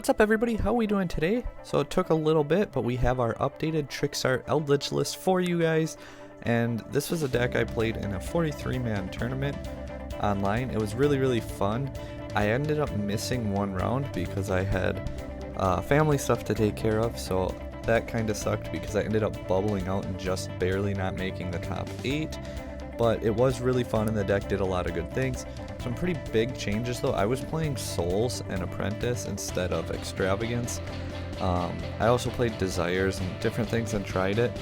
What's up everybody, how are we doing today? So it took a little bit, but we have our updated Trickstar Eldlich list for you guys. And this was a deck I played in a 43-man tournament online. It was really fun. I ended up missing one round because I had family stuff to take care of, so that kind of sucked because I ended up bubbling out and just barely not making the top 8. But it was really fun and the deck did a lot of good things. Some pretty big changes though. I was playing Souls and Apprentice instead of Extravagance. I also played Desires and different things and tried it.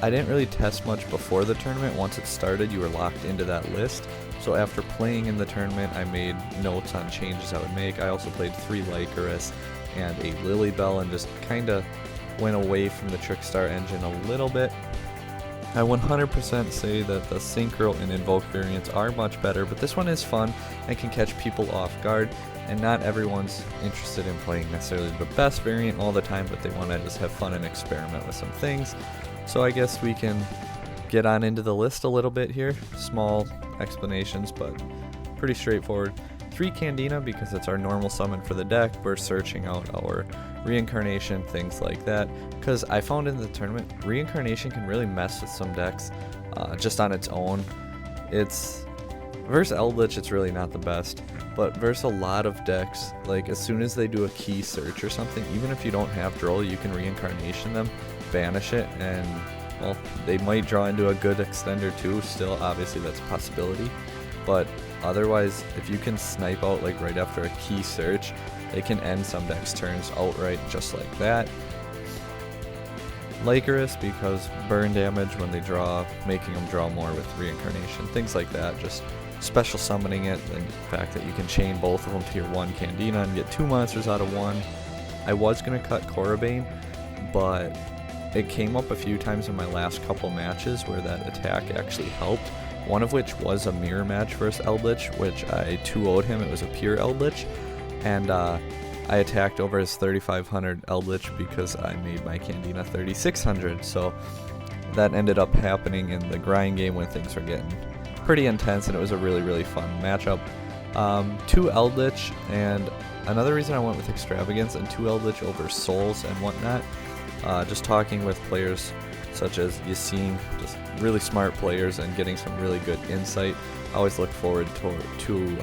I didn't really test much before the tournament. Once it started, you were locked into that list. So after playing in the tournament, I made notes on changes I would make. I also played 3 Lycoris and a Lilybell and just kind of went away from the Trickstar engine a little bit. I 100% say that the Synchro and Invoke variants are much better, but this one is fun and can catch people off guard, and not everyone's interested in playing necessarily the best variant all the time, but they want to just have fun and experiment with some things. So I guess we can get on into the list a little bit here. Small explanations, but pretty straightforward. 3 Candina because it's our normal summon for the deck. We're searching out our Reincarnation, things like that, because I found in the tournament Reincarnation can really mess with some decks just on its own. It's versus Eldlich, it's really not the best, but versus a lot of decks, like as soon as they do a key search or something, even if you don't have Droll, you can Reincarnation them, banish it, and well, they might draw into a good extender too. Still, obviously that's a possibility, but otherwise, if you can snipe out like right after a key search, they can end some decks' turns outright just like that. Lycoris because burn damage when they draw, making them draw more with Reincarnation, things like that. Just special summoning it, and the fact that you can chain both of them to your 1 Candina and get 2 monsters out of 1. I was going to cut Korribane, but it came up a few times in my last couple matches where that attack actually helped. One of which was a mirror match versus Eldlich, which I 2-0'd him. It was a pure Eldlich, and I attacked over his 3500 Eldlich because I made my Candina 3600. So that ended up happening in the grind game when things were getting pretty intense, and it was a really fun matchup. 2 Eldlich, and another reason I went with Extravagance and 2 Eldlich over Souls and whatnot. Just talking with players such as Yassine, just really smart players and getting some really good insight. I always look forward to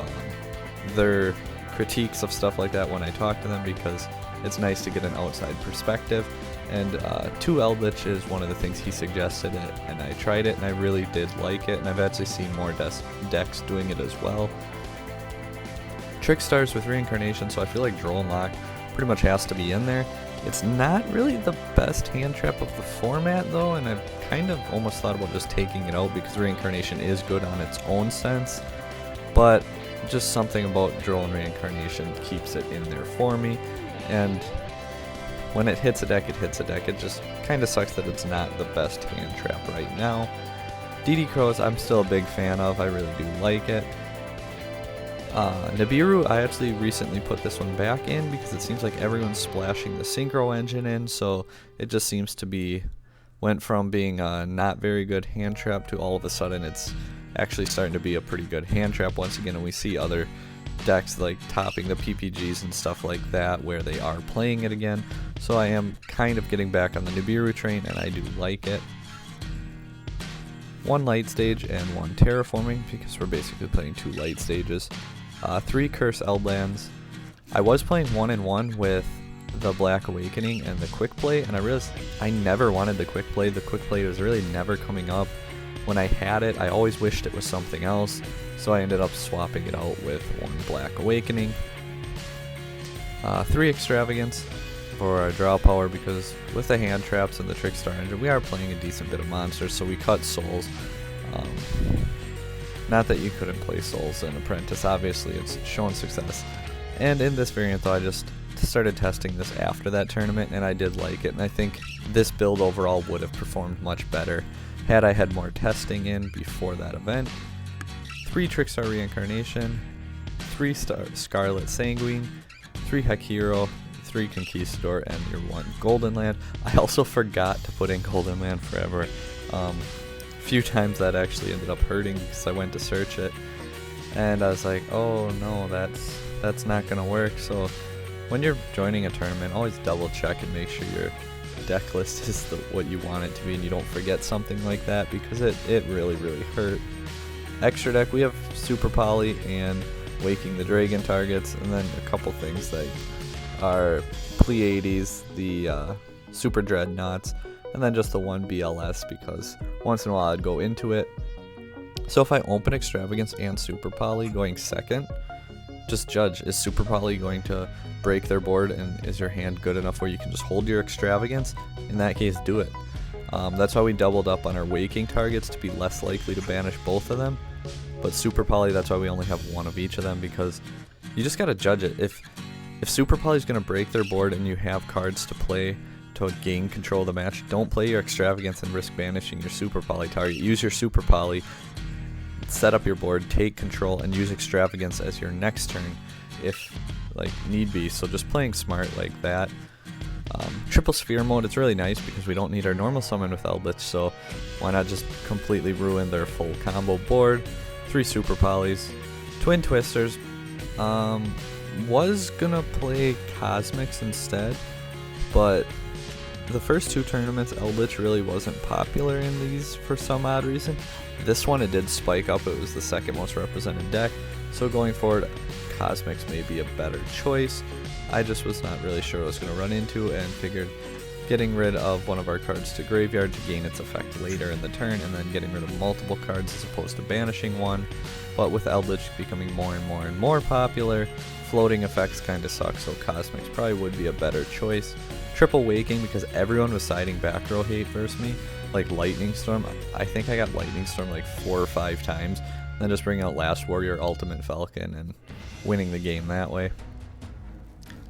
their critiques of stuff like that when I talk to them, because it's nice to get an outside perspective. And 2 Eldlich is one of the things he suggested it, and I tried it and I really did like it, and I've actually seen more decks doing it as well. Trickstars with Reincarnation, so I feel like Droll and Lock pretty much has to be in there. It's not really the best hand trap of the format though, and I've kind of almost thought about just taking it out because Reincarnation is good on its own sense, but just something about Droll and Reincarnation keeps it in there for me, and when it hits a deck, it hits a deck. It just kind of sucks that it's not the best hand trap right now. DD Crows, I'm still a big fan of, I really do like it. Nibiru, I actually recently put this one back in because it seems like everyone's splashing the Synchro engine in, so it just seems to be, went from being a not very good hand trap to all of a sudden it's actually starting to be a pretty good hand trap once again, and we see other decks like topping the PPGs and stuff like that where they are playing it again. So I am kind of getting back on the Nibiru train and I do like it. 1 light stage and 1 terraforming because we're basically playing 2 light stages. 3 Curse Eldlands. I was playing 1-1 with the Black Awakening and the Quick Play, and I realized I never wanted the Quick Play. The Quick Play was really never coming up. When I had it, I always wished it was something else, so I ended up swapping it out with 1 Black Awakening. 3 Extravagance for our draw power, because with the hand traps and the Trickstar engine, we are playing a decent bit of monsters, so we cut Souls. Not that you couldn't play Souls and Apprentice, obviously it's shown success. And in this variant though, I just started testing this after that tournament and I did like it, and I think this build overall would have performed much better had I had more testing in before that event. 3 Trickstar Reincarnation, 3 Scarlet Sanguine, 3 Hekiro, 3 Conquistador, and your 1 Golden Land. I also forgot to put in Golden Land Forever. Few times that actually ended up hurting because I went to search it and I was like, oh no, that's not gonna work. So when you're joining a tournament, always double check and make sure your deck list is what you want it to be, and you don't forget something like that, because it really hurt. Extra deck, we have Super Poly and Waking the Dragon targets, and then a couple things like our Pleiades, the Super Dreadnoughts, and then just the one BLS, because once in a while I'd go into it. So if I open Extravagance and Super Poly going second, just judge, is Super Poly going to break their board, and is your hand good enough where you can just hold your Extravagance? In that case, do it. That's why we doubled up on our Waking targets, to be less likely to banish both of them. But Super Poly, that's why we only have one of each of them, because you just gotta judge it. If Super Poly is gonna break their board and you have cards to play to gain control of the match, don't play your Extravagance and risk banishing your Super Poly target. Use your Super Poly, set up your board, take control, and use Extravagance as your next turn if like need be. So just playing smart like that. Triple Sphere mode, it's really nice because we don't need our normal summon with Eldlich, so why not just completely ruin their full combo board. 3 Super Polys, Twin Twisters. Was gonna play Cosmics instead, but the first 2 tournaments Eldlich really wasn't popular in these for some odd reason. This one it did spike up, it was the second most represented deck, so going forward Cosmics may be a better choice. I just was not really sure what I was going to run into, and figured getting rid of one of our cards to graveyard to gain its effect later in the turn, and then getting rid of multiple cards as opposed to banishing one. But with Eldlich becoming more and more popular, floating effects kind of suck, so Cosmics probably would be a better choice. Triple Waking, because everyone was siding back row hate versus me, like Lightning Storm. I think I got Lightning Storm like 4 or 5 times, then just bring out Last Warrior, Ultimate Falcon, and winning the game that way.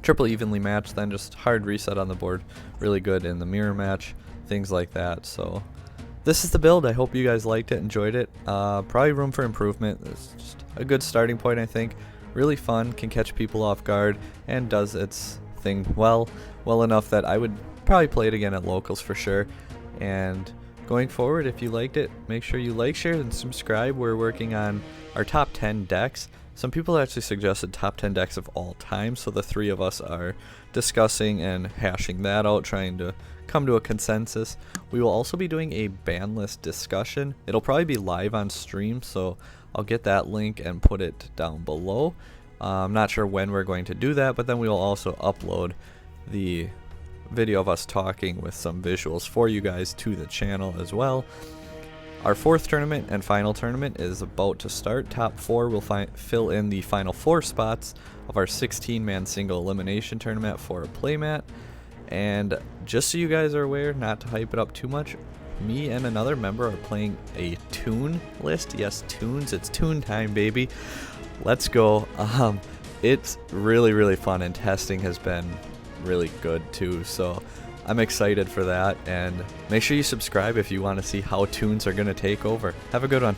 Triple Evenly Matched, then just hard reset on the board, really good in the mirror match, things like that. So this is the build. I hope you guys liked it, enjoyed it. Probably room for improvement. It's just a good starting point, I think. Really fun, can catch people off guard, and does its thing well enough that I would probably play it again at locals for sure. And going forward, if you liked it, make sure you like, share, and subscribe. We're working on our top 10 decks. Some people actually suggested top 10 decks of all time, so the 3 of us are discussing and hashing that out, trying to come to a consensus. We will also be doing a ban list discussion. It'll probably be live on stream, so I'll get that link and put it down below. I'm not sure when we're going to do that, but then we will also upload the video of us talking with some visuals for you guys to the channel as well. Our 4th tournament and final tournament is about to start. Top 4 will fill in the final 4 spots of our 16-man single elimination tournament for a playmat. And just so you guys are aware, not to hype it up too much, me and another member are playing a tune list. Yes, tunes. It's tune time, baby. Let's go. It's really fun, and testing has been really good too, so I'm excited for that. And make sure you subscribe if you want to see how tunes are going to take over. Have a good one.